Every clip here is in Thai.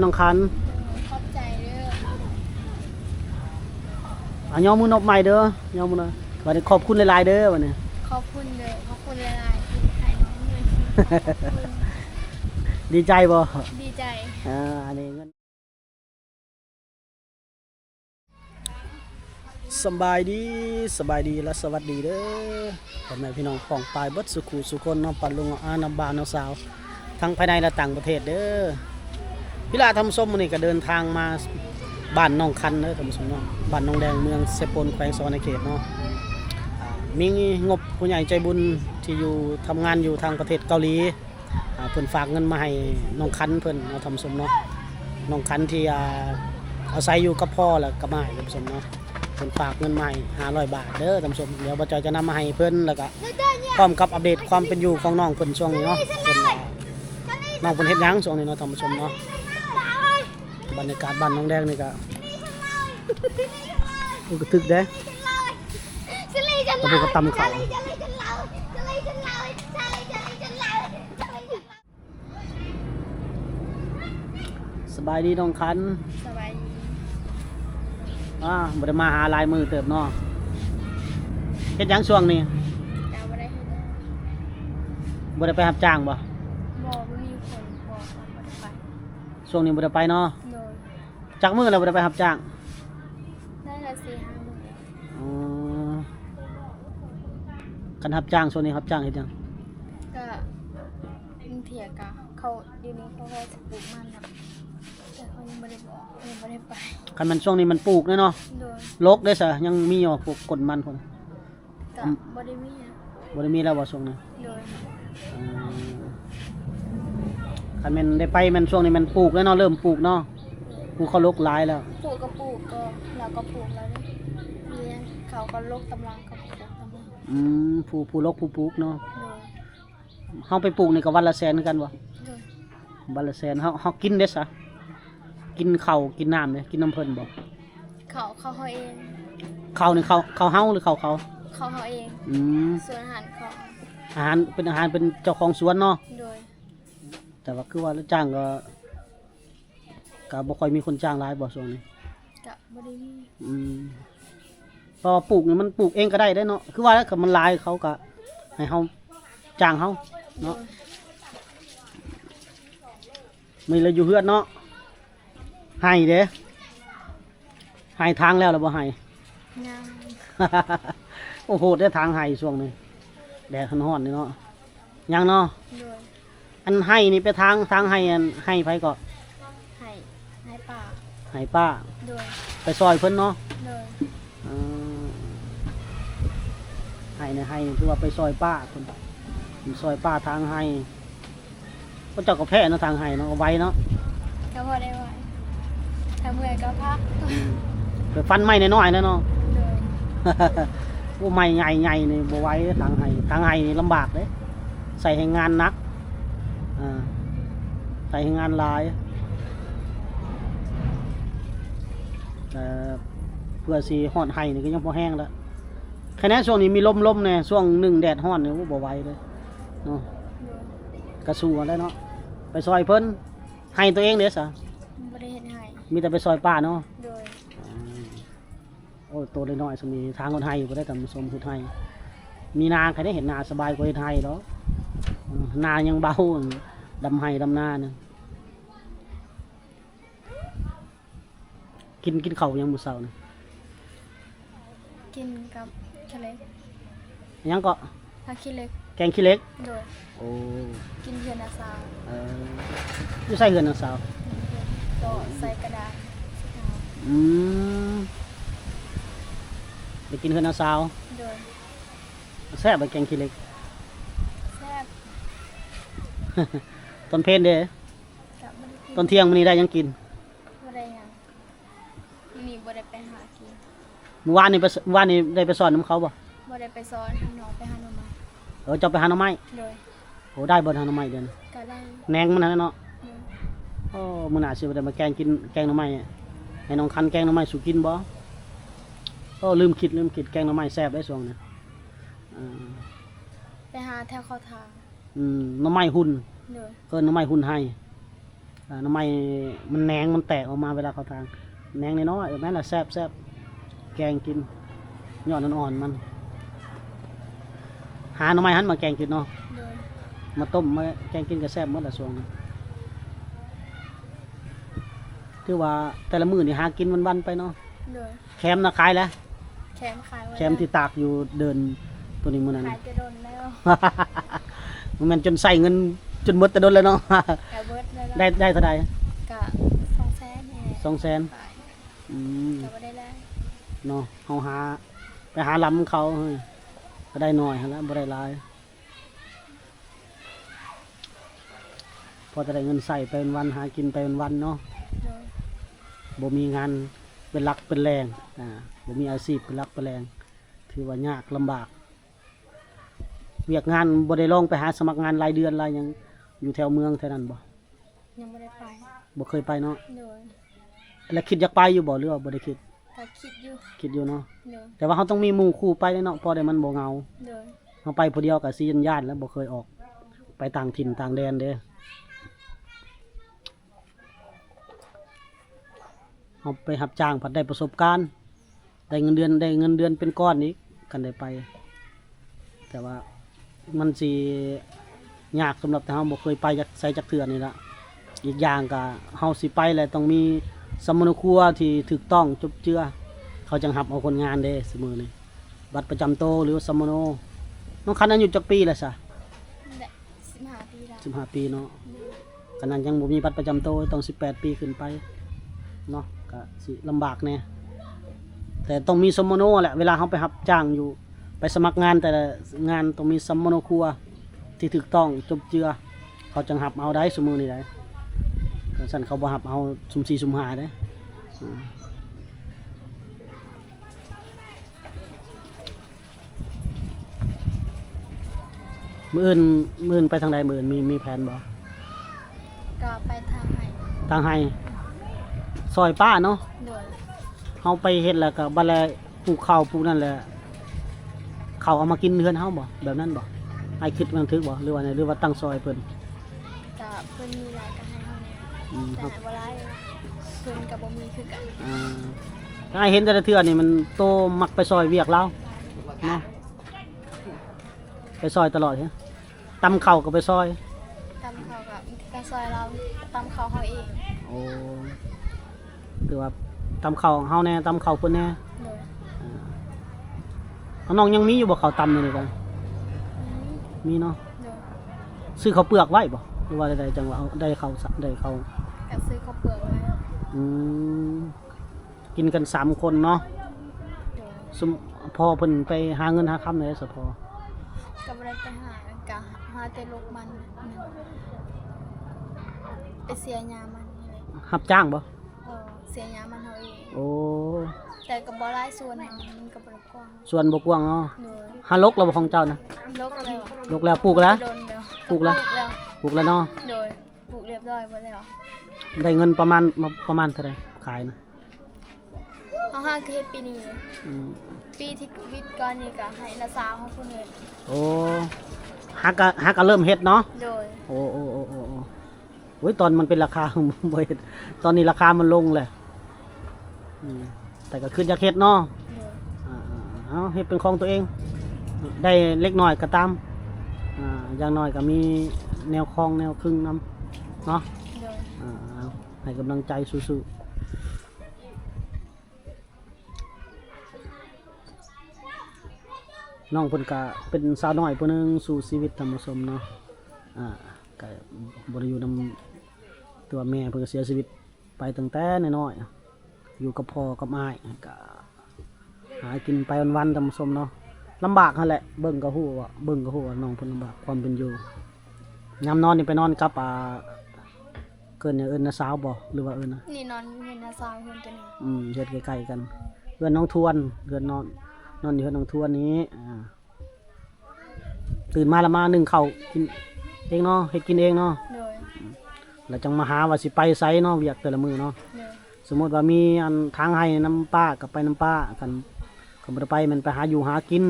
น้องคันขอบใจเด้อย่อมือนบใหม่เด้อย่อมือนะวันนี้ขอบคุณหลายๆเด้อวันนี้ขอบคุณเด้อขอบคุณหลายๆที่ให้น้องเงินดีใจบ่ดีใจอันนี้เงินสบายดีและสวัสดีเด้อพ่อแม่พี่น้องป้องปลายเบิดสุขุสุคนน้องปันลุงน้ำบานน้องสาวทั้งภายในและต่างประเทศเด้อพี่ลาทำส้มมื้อนี้ก็เดินทางมาบ้านน้องคันเด้อท่านผู้ชมเนาะบ้านน้องแดงเมืองเซปนแขวงสวรรณเขตเนาะมีงบผู้ใหญ่ใจบุญที่อยู่ทำงานอยู่ทางประเทศเกาหลีเพิ่นฝากเงินมาให้น้องคันเพิ่นเอาทำส้มเนาะน้องคันที่อาศัยอยู่กับพ่อแล้วก็มาให้ท่านผู้ชมเนาะเพิ่นฝากเงินมาให้500 บาทเด้อท่านผู้ชมเดี๋ยวบ่จอยจะนำมาให้เพิ่นแล้วก็พร้อมกับอัปเดตความเป็นอยู่ของน้องเพิ่นช่วงนี้เนาะเพิ่นน้องเพิ่นเฮ็ดหยังช่วงนี้เนาะท่านผู้ชมเนาะบรรยากาศบ้านน้องแดงนี่ก็ก็ทึกเด้ตะปูกระตำเขาสบายดีน้องคันสบายดีบ่ได้มาหาลายมือเติบเนาะเฮ็ดหยังช่วงนี้บ่ได้ไปรับจ้างบ่มีคนบอกว่าบ่ได้ไปช่วงนี้บ่ได้ไปเนาะโดยจักมื้อแล้วบ่ได้ไปรับจ้างได้ละ4-5 มื้อคันรับจ้างช่วงนี้รับจ้างเฮ็ดหยังก็บางเที่ยก็เขาเดี๋ยวนี้เขาก็จะปลูกมันน่ะแต่เขายังบ่ได้บอกยังบ่ได้ไปคันมันช่วงนี้มันปลูกเนาะโดยลกได้ซะยังมีอยู่ปลูกกลมันพุ่นก็บ่ได้มีนะบ่ได้มีแล้วบ่ช่วงนี้โดยคันแม่นได้ไปมันช่วงนี้มันปลูกแล้วเนาะเริ่มปลูกเนาะปลูกเขาลกหลายแล้วปลูกก็ปลูกก็เราก็ปลูกแล้วเลี้ยงเขาก็ลกตำลังก็ปลูกตำลังผู้ลกผู้ปลูกเนาะโดยเฮาไปปลูกนี่ก็วันละแสนกันบ่โดยวันละแสนเฮากินได้ซะกินข้าวกินน้ำเด้กินน้ำเพิ่นบ่เขาเฮาเองข้าวนี่ข้าวเฮาหรือข้าวเขาเขาเฮาเองส่วนอาหารเขาอาหารเป็นเจ้าของสวนเนาะโดยแต่ว่าคือว่าจ้างก็บ่ค่อยมีคนจ้างหลายบ่ช่วงนี้ก็บ่ได้มีพอปลูกนี่มันปลูกเองก็ได้เนาะคือว่าแล้วก็มันหลายเขาก็ให้เฮาจ้างเฮาเนาะมีเลยอยู่เฮือนเนาะให้เด้ให้ทางแล้วหรือบ่ให้ยัง โอ้โหได้ทางให้ช่วงนี้แดดร้อนๆนี่เนาะยังเนาะอันให้นี่ไปทางให้ไผก็ให้ป้าให้ป้าไปซอยเพิ่นเนาะให้เนี่ยให้คือว่าไปซอยป้าเพิ่นซอยป้าทางให้ก็เจ้าก็แพ้เนาะทางให้เนาะเอาไว้เนาะก็พอได้ไว้ถ้าเมื่อยก็พักไปฟันไม้น้อยๆแล้วเนาะว่าไม้ใหญ่ๆนี่บ่ไหวทางให้นี่ลำบากเด้ใส่ให้งานหนักใส่ให้งานหลายเพื่อสิฮอดให้นี่ก็ยังพอแห้งแล้วแค่นี้ช่วงนี้มีลมๆแน่ช่วง1แดดร้อนนี่บ่ไหวเลยเนาะกระสู้กันได้เนาะไปซอยเพิ่นให้ตัวเองเด้ซะบ่ได้เฮ็ดให้มีแต่ไปซอยป้าเนาะโดยโอ้โตน้อยๆสมีทางคนไทยบ่ได้ทำสมผู้ไทยมีนาใครได้เห็นนาสบายกว่าไทยเนาะนายังเบาดำไห้ดำนาเนี่ยกินข้าวยังมื้อเช้านี่กินกับขี้เล็กยังก็ผักขี้เล็กแกงขี้เล็กโดยโอ้กินเฮือนอาสาวอยู่ใส่เฮือนอาสาวก็ใส่กระดาษไปกินเฮือนอาสาวโดยแซ่บไปแกงขี้เล็กแซ่บตอนเพลนเด้ตอนเที่ยงมื้อนี้ได้ยังกินบ่ได้หยังนี่บ่ได้ไปหากินเมื่อวานนี่ได้ไปสอนน้ำเขาบ่ได้ไปสอนน้องไปหาหน่อไม้จะไปหาหน่อไม้โดยโหได้บ่หาหน่อไม้เดี๋ยวนี้ก็ได้แหนงมันนั่นเนาะมื้อหน้าสิบ่ได้มาแกงหน่อไม้ให้น้องคันแกงหน่อไม้สู่กินบ่ลืมคิดแกงหน่อไม้แซ่บได้ช่วงนี้ไปหาแถวเขาทางหน่อไม้หุ่นโดยหน่อไม้หุ่นให้ หน่อไม้มันแหนงมันแตกออกมาเวลาเขาทางแหนงน้อยๆแม่นล่ะแซ่บแกงกินยอดอ่อนๆมันหาหน่อไม้หันมาแกงกินเนาะ โดย มาต้มมาแกงกินก็แซ่บหมดละส่วนนะคือว่าแต่ละมื้อนี่หากินวันๆไปเนาะ โดย แคมนะขายแล้ว แคมขายไว้ แคมที่ตากอยู่เดินตัวนี้มื้อนั้น ขายจะโดนแล้ว มันจนใส่เงินจนหมดแต่โดนเลยเนาะ แกเบิดแล้ว ได้เท่าใด กะ200,000นี่แหละ 200,000 ขาย อืม แต่บ่ได้แล้ว เนาะเฮาหาไปหาล้ำเขาเฮ้ยก็ได้น้อยหั่นละบ่ได้หลายพอจะได้เงินใส่ไปวันหากินไปวันเนาะ โดย บ่มีงานเป็นหลักเป็นแรงบ่มีอาชีพเป็นหลักเป็นแรง ถือว่ายากลำบากเวียกงานบ่ได้ลองไปหาสมัครงานรายเดือนรายหยังอยู่แถวเมืองแถวนั้นบ่ ยังบ่ได้ไป บ่เคยไปเนาะ โดย แล้วคิดอยากไปอยู่บ่หรือว่าบ่ได้คิด ก็คิดอยู่ คิดอยู่เนาะ โดย แต่ว่าเราต้องมีหมู่คู่ไปเนาะพอได้มันบ่เหงา โดย เราไปผู้เดียวก็สิย่านๆแล้วบ่เคยออกไปต่างถิ่นต่างแดนเด้เอาไปรับจ้างผัดได้ประสบการณ์ได้เงินเดือนเป็นก้อนอีกกันได้ไป แต่ว่ามันสิยากสำหรับแต่เฮาบ่เคยไปจักไสจักเทื่อนี่ละอีกอย่างก็เฮาสิไปแล้วต้องมีสมณครัวที่ถูกต้องจบเจือเขาจังรับเอาคนงานเด้เสมอนี่บัตรประจำโตวหรือว่าสมโนน้องคันอายุจักปีแล้วซะ ได้15 ปีแล้ว 15 ปีเนาะขนาดยังบ่มีบัตรประจำโตวต้อง18 ปีขึ้นไปเนาะก็สิลำบากแน่แต่ต้องมีสมโนแหละเวลาเฮาไปรับจ้างอยู่ไปสมัครงานแต่ละงานต้องมีสมโนครัวที่ถูกต้องจบเจือเขาจังรับเอาได้สมมุตินี่ได้ก็สั่นเขาบ่รับเอาสุ่ม4สุ่ม5ได้มื้ออื่นไปทางใดมื้ออื่นมีแผนบ่ ก็ไปทางไหน ทางให้ซอยป้าเนาะ โดย เฮาไปเฮ็ดแล้วก็บัดแลปลูกข้าวปลูกนั่นแหละเขาเอามากินเฮือนเฮาบ่แบบนั้นบ่ให้คิดมันถึกบ่หรือว่าไงหรือว่าตั้งซอยเพิ่น ก็เพิ่นมีหลายก็ให้เฮาแหน่ อืม แต่ ครับ ให้บ่หลายเพิ่นก็บ่มีคือกัน ให้เห็นแต่ละเทื่อนี่มันโตมักไปซอยเวียกเราเนาะไปซอยตลอดเฮะตำข้าวก็ไปซอย ตำเขาก็ซอยเราตำเขาเฮาเอง โอ้คือว่าตำข้าวเฮาแน่ตำข้าวเพิ่นแน่ โดย น้องยังมีอยู่บ่ข้าวตำนี่กัน อืม มีเนาะ โดย ซื้อข้าวเปลือกไว้บ่หรือว่าได้จังว่าเอาได้ข้าวได้ข้าว ก็ซื้อข้าวเปลือกไว้ อืมกินกัน3คนเนาะ โดย ซุมพอเพิ่นไปหาเงินหาคำเลยสะพอ ก็บ่ได้ไปหาก็หาแต่ลูกมันไปเสียยามันนี่แหละ รับจ้างบ่ เสียยามันเฮาเอง โอ้ แต่ก็บ่หลายส่วนให้มันก็บ่ได้กว้าง ส่วนบ่กว้างเนาะ โดย หาลกแล้วบ่ของเจ้านะ ลกแล้ว ลกแล้วปลูกแล้ว โดนแล้ว ปลูกแล้ว แล้ว ปลูกแล้วเนาะ โดยปลูกเรียบร้อยหมดแล้ว ได้เงินประมาณเท่าไหร่ขายนะ เฮาหาคือเฮ็ดปีนี้ อืม ปีที่วิทย์ก่อนนี่ก็ให้ละสาวเฮาผู้เฮ็ด โอ้หากะเริ่มเฮ็ดเนาะ โดย โอ้โอ้ยตอนมันเป็นราคา บ่เฮ็ดตอนนี้ราคามันลงแหละอืมแต่ก็ขึ้นจากเฮ็ดเนาะ โดย เอาเฮ็ดเป็นของตัวเอง ได้เล็กน้อยก็ตามอย่างน้อยก็มีแนวคลองแนวครึ่งนำเนาะ โดย เอาให้กำลังใจสู้ๆน้องเพิ่นก็เป็นสาวน้อยผู้หนึงสู่ชีวิตธรรมสมเนาะก็บ่ได้อยู่นำตัวแม่เพิ่นก็เสียชีวิตไปตั้งแต่น้อยๆอยู่กับพ่อกับอ้ายก็หากินไปวันๆธรรมสมเนาะลำบากนั่นแหละเบิ่งก็ฮู้ว่าน้องเพิ่นลำบากความเป็นอยู่ยามนอนนี่ไปนอนกับเกินอย่างเอิ้นนะสาวบ่หรือว่าเอิ้นนะ นี่นอนเห็นละสาวเพิ่นตัวนี้ เฮ็ดใกล้ๆกันเพื่อนน้องทวนเพื่อนนอนอยู่เพื่อนน้องทวนนี้ตื่นมาแล้วมานึ่งข้าวกินเองเนาะเฮ็ดกินเองเนาะ โดย แล้วจังมาหาว่าสิไปไสเนาะเวียกแต่ละมื้อเนาะ โดย สมมุติว่ามีอันทางให้น้ำป้าก็ไปน้ำป้ากันก็บ่ได้ไปมันไปหาอยู่หากิน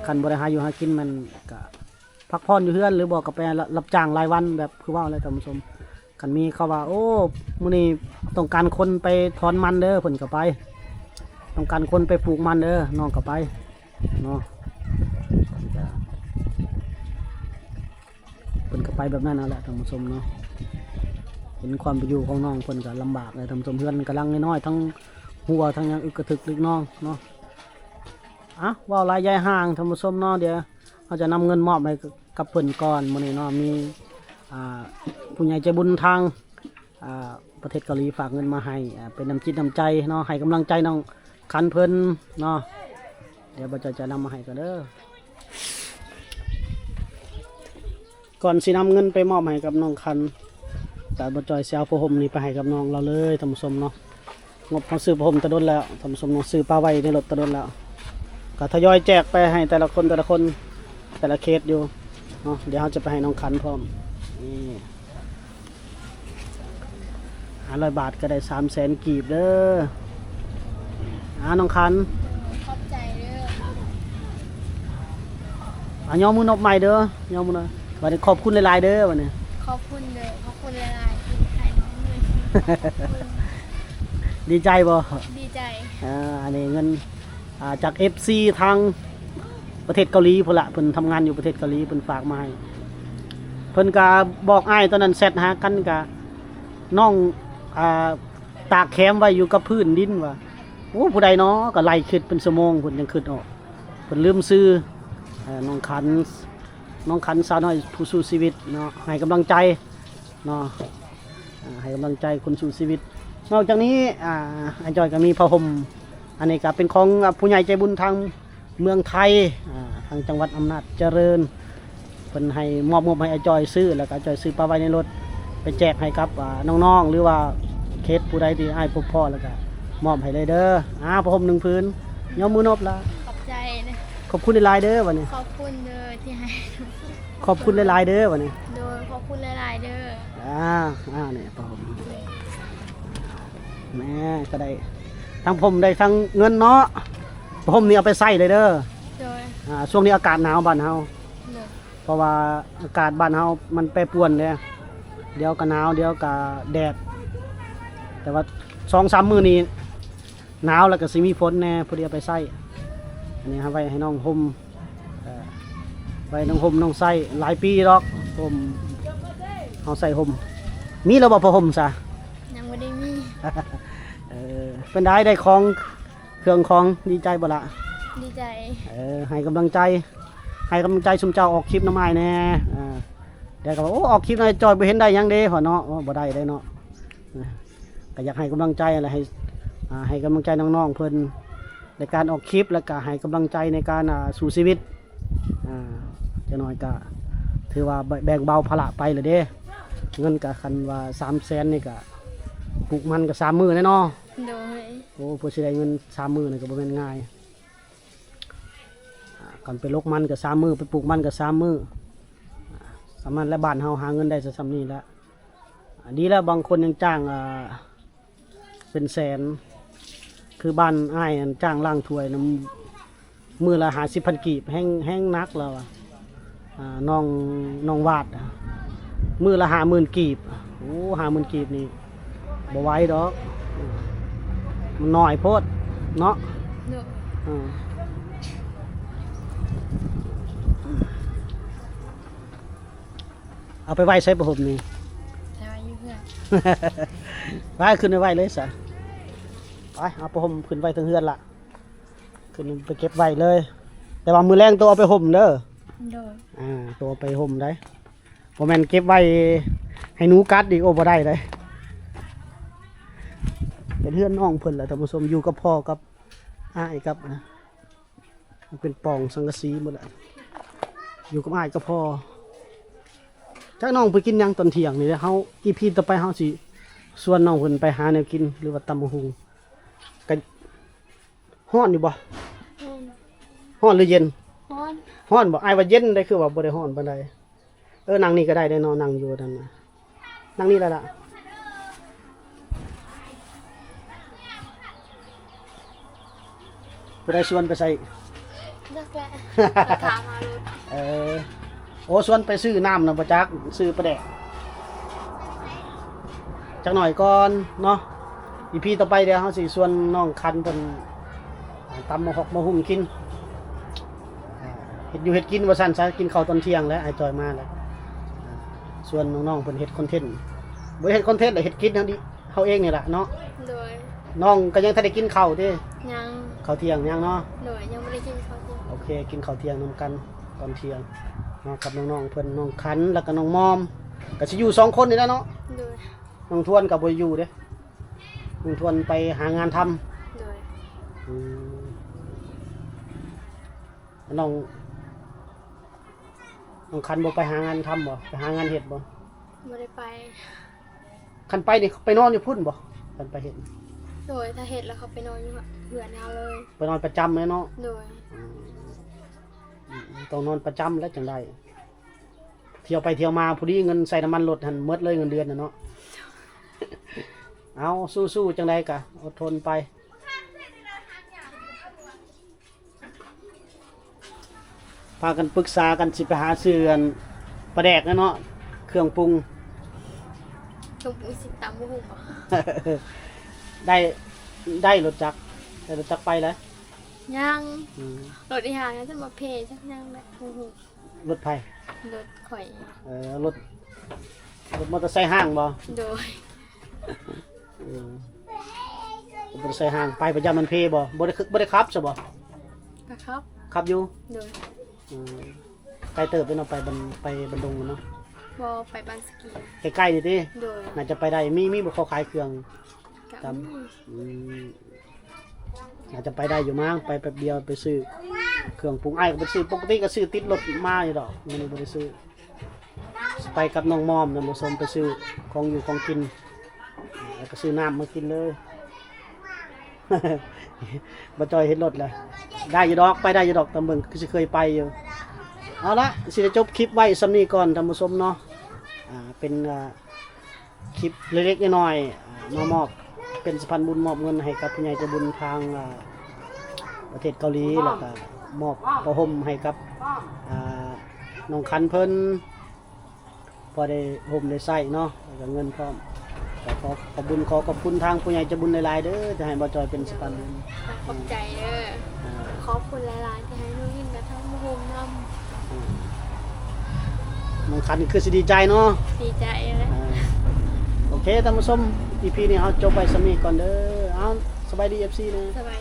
คันบ่ได้หาอยู่หากินมันก็พักผ่อนอยู่เฮือนหรือบอกก็ไปรับจ้างรายวันแบบคือว่าอะไรท่านผู้ชม คันมีเขาว่าโอ้มื้อนี้ต้องการคนไปถอนมันเด้อเพิ่นก็ไปต้องการคนไปปลูกมันเด้อน้องก็ไปเนาะเพิ่นก็ไปแบบนั้นนั่นแหละท่านผู้ชมเนาะเห็นความเป็นอยู่ของน้องเพิ่นก็ลำบากเลยท่านผู้ชมเพื่อนกำลังน้อยๆทั้งหัวทั้งหยังอึกกระทึกลึกน้องเนาะอ่ะว่าวลายยายห่างท่านผู้ชมเนาะเดี๋ยวเราจะนำเงินมอบให้กับเพิ่นก่อนมื้อนี้เนาะมีผู้ใหญ่ใจบุญทางประเทศเกาหลีฝากเงินมาให้เป็นน้ำจิตน้ำใจเนาะให้กำลังใจน้องคันเพิ่นเนาะเดี๋ยวบ่จอยจะนำมาให้กันเด้อก่อนสินำเงินไปมอบให้กับน้องคันแต่บ่จอยสิเอาผ้าห่มนี่ไปให้กับน้องเราเลยท่านผู้ชมเนาะงบของซื้อผ้าห่มตะดนแล้วท่านผู้ชมเนาะซื้อปลาไว้ในรถตะดนแล้วก็ทยอยแจกไปให้แต่ละคนแต่ละเคสอยู่เนาะเดี๋ยวเราจะไปให้น้องคันพร้อมนี่500 บาทก็ได้300,000 กีบเด้อน้องคัน ขอบใจเด้อ ย่อมือนบใหม่เด้อย่อมือนะวันนี้ขอบคุณหลายๆเด้อวันนี้ ขอบคุณเด้อขอบคุณหลายๆที่ให้น้องเงิน ดีใจบ่ ดีใจ อันนี้เงินจาก FC ทางประเทศเกาหลีพุ่นละเพิ่นทำงานอยู่ประเทศเกาหลีเพิ่นฝากมาให้เพิ่นก็บอกอ้ายตอนนั้นแชทหากันก็น้องตากแคมไว้อยู่กับพื้นดินว่าโอ้ผู้ใดเนาะก็ไล่คิดเป็นชั่วโมงเพิ่นยังคิดออกเพิ่นลืมซื้อน้องขันสาวน้อยผู้สู้ชีวิตเนาะให้กำลังใจเนาะให้กำลังใจคนสู้ชีวิตนอกจากนี้อาจอยก็มีผ้าห่มอันนี้ก็เป็นของผู้ใหญ่ใจบุญทางเมืองไทยทางจังหวัดอำนาจเจริญเพิ่นให้มอบให้อาจอยซื้อแล้วก็อาจอยซื้อปลาไว้ในรถไปแจกให้กับน้องๆหรือว่าเคสผู้ใดที่อ้ายพบพ่อแล้วก็มอบให้เลยเด้อผ้าห่ม1 พื้นย่อมือนบละ ขอบใจนะ ขอบคุณหลายๆเด้อวันนี้ ขอบคุณเด้อที่ให้ ขอบคุณหลายๆเด้อวันนี้ โดยขอบคุณหลายๆเด้อ เนี่ยผ้าห่มแม่ก็ได้ทั้งผมได้ทั้งเงินเนาะผมนี่เอาไปใส่เลยเด้อ โดย ช่วงนี้อากาศหนาวบ้านเฮา โดย เพราะว่าอากาศบ้านเฮามันแปรปรวนเลยเดี๋ยวก็หนาวเดี๋ยวก็แดดแต่ว่า2-3 มื้อนี้หนาวแล้วก็สิมีฝนแน่พอดีเอาไปใส่อันนี้ครับไว้ให้น้องห่มไว้น้องห่มน้องใส่หลายปีหรอกห่มเฮาใส่ห่มมีแล้วบ่พอห่มซะ ยังไม่ได้มี เป็นได้ของเครื่องของดีใจบ่ละ ดีใจ ให้กำลังใจชุมเจ้าออกคลิปน้ำไม้แน่เดี๋ยวก็บอกโอ้ออกคลิปนายจอยไปเห็นได้ยังเด้พอเนาะบ่ได้เนาะก็อยากให้กำลังใจอะไรให้กำลังใจน้องๆเพิ่นในการออกคลิปแล้วก็ให้กำลังใจในการสู่ชีวิตจะน้อยก็ถือว่าแบ่งเบาภาระไปเลยเด้เงินก็คันว่า300,000นี่ก็ปลูกมันก็3 มื้อแน่เนาะ โดย โอ้ผู้สิได้เงิน3 มื้อนี่ก็บ่แม่นง่ายกันไปลกมันก็3 มื้อไปปลูกมันก็3 มื้อสามัญและบ้านเฮาหาเงินได้ซะส่ำนี้แล้วดีแล้วบางคนยังจ้างเป็นแสนคือบ้านอ้ายจ้างล้างถ้วยนำมื้อละ50,000 กีบแห้งนักแล้วน้องวาดมื้อละ50,000 กีบโอ้50,000 กีบนี่บ่ไหวดอกมันน้อยโพดเนาะ โดย เอาไปไว้ใช้ประหมนี่ ใช่ไหมอยู่เพื่อน ไปขึ้นไปไว้เลยสะไปเอาประหมขึ้นไว้ทั้งเฮือนละขึ้นไปเก็บไว้เลย แต่ว่ามือแรงตัวเอาไปห่มเด้อ โดย ตัวไปห่มได้บ่แม่นเก็บไว้ให้หนูกัดดิโอ้บ่ได้เลยเป็นเฮือนน้องเพิ่นแหละท่านผู้ชมอยู่กับพ่อกับอ้ายกับมันเป็นปล่องสังกะสีหมดแหละอยู่กับอ้ายกับพ่อถ้าน้องไปกินหยังตอนเที่ยงนี่เฮาอีพีต่อไปเฮาสิชวนน้องเพิ่นไปหาแนวกินหรือว่าตำบักหุ่งกันฮ้อนอยู่บ่ฮ้อนหรือเย็น ฮ้อน ฮ้อนบ่อ้ายว่าเย็นได้คือว่าบ่ได้ฮ้อนปานใดนั่งนี่ก็ได้เนาะนั่งอยู่นั่นน่ะนั่งนี่แล้วล่ะไปได้ชวนไปใส่ เลิกแล้วถามมาลุด โอ้ชวนไปซื้อน้ำนะประจักษ์ซื้อประแดก จักหน่อยก่อนเนาะอีพีต่อไปเดี๋ยวเฮาสิชวนน้องคันเพิ่นตำมะฮอกมะหุ่งกินเฮ็ดอยู่เฮ็ดกินว่าซั่นซะกินข้าวตอนเที่ยงแล้วไอ้จอยมาแล้วส่วนน้องๆเพิ่นเฮ็ดคอนเทนต์บ่ได้เฮ็ดคอนเทนต์แต่เฮ็ดกินเฮาดิเฮาเองนี่ล่ะเนาะ โดย น้องก็ยังทันได้กินข้าวเด้ ยัง ข้าวเที่ยงยังเนาะ โดยยังไม่ได้กินข้าวเที่ยง โอเคกินข้าวเที่ยงนำกันตอนเที่ยงเนาะกับน้องๆเพิ่นน้องคันแล้วก็น้องมอมก็สิอยู่2คนนี่แหละเนาะ โดย น้องทวนก็บ่อยู่เด้น้องทวนไปหางานทำ โดย อืมน้องคันบ่ไปหางานทำบ่ไปหางานเฮ็ดบ่ ไม่ได้ไป คันไปนี่ไปนอนอยู่พุ่นบ่คันไปเฮ็ด โดยถ้าเห็ดแล้วเขาไปนอนอยู่เหือนเอาเลย ไปนอนประจำเลยเนาะ โดย ต้องนอนประจำแล้วจังได้เที่ยวไปเที่ยวมาพอดีเงินใส่น้ำมันรถหันหมดเลยเงินเดือนน่ะเนาะ เอาสู้ๆจังไดกะอดทนไปพากันปรึกษากันสิไปหาซื้ออันปลาแดกนะเนาะเครื่องปรุง ตรงมีสิบตามบุหุบ ได้รถจักรได้รถจักรไปแล้ว ยัง อืม รถอีหาเนี่ยจะมาเพย์จักยังแบบบุหุ รถไผ รถข่อย รถมอเตอร์ไซค์ห้างบ่ โดย รถมอเตอร์ไซค์ห้างไปประจำมันเพบ่บ่ได้ขับใช่บ่ กระครับ ขับอยู่ โดย อืมไกลเติบไปเนาะไปบันดงเนาะ บอไปบ้านสกี ใกล้ๆนี่ติ โดย น่าจะไปได้มีบ่เขาขายเครื่อง กับ ครับ อืมน่าจะไปได้อยู่มั้งไปแป๊บเดียวไปซื้อเครื่องปรุงไอ้ายก็ไปซื้อปกติก็ซื้อติดรถมาอยู่ดอกมื้อนี้บ่ได้ซื้อไปกับน้องมอมนำผู้ชมไปซื้อของอยู่ของกินแล้วก็ซื้อน้ำมากินเลย บ่จอยเห็นรถเลยได้อยู่ดอกไปได้อยู่ดอกตำเบิ่งคือสิเคยไปอยู่เอาละสิได้จบคลิปไว้สำนี้ก่อนท่านผู้ชมเนาะเป็นคลิปเล็กๆน้อยๆมามอบเป็นสะพานบุญมอบเงินให้กับผู้ใหญ่ใจบุญทางประเทศเกาหลีแล้วก็มอบประห่มให้กับน้องคันเพิ่นพอได้ห่มได้ใส่เนาะแล้วก็เงินพร้อมก็ขอบคุณทางผู้ใหญ่ใจบุญหลายๆเด้อจะให้บ่จอยเป็นสะพานบุญ ขอบใจเด้อขอบคุณหลายๆที่ให้นุ่ยินกับทั้งบุหุมน น้องคันคือสิดีใจเนาะ ำดีใจเลย โอเคท่านผู้ชม EP นี้เฮาจบไปสำนี้ก่อนเด้อเอาสบายดี FC นะ สบาย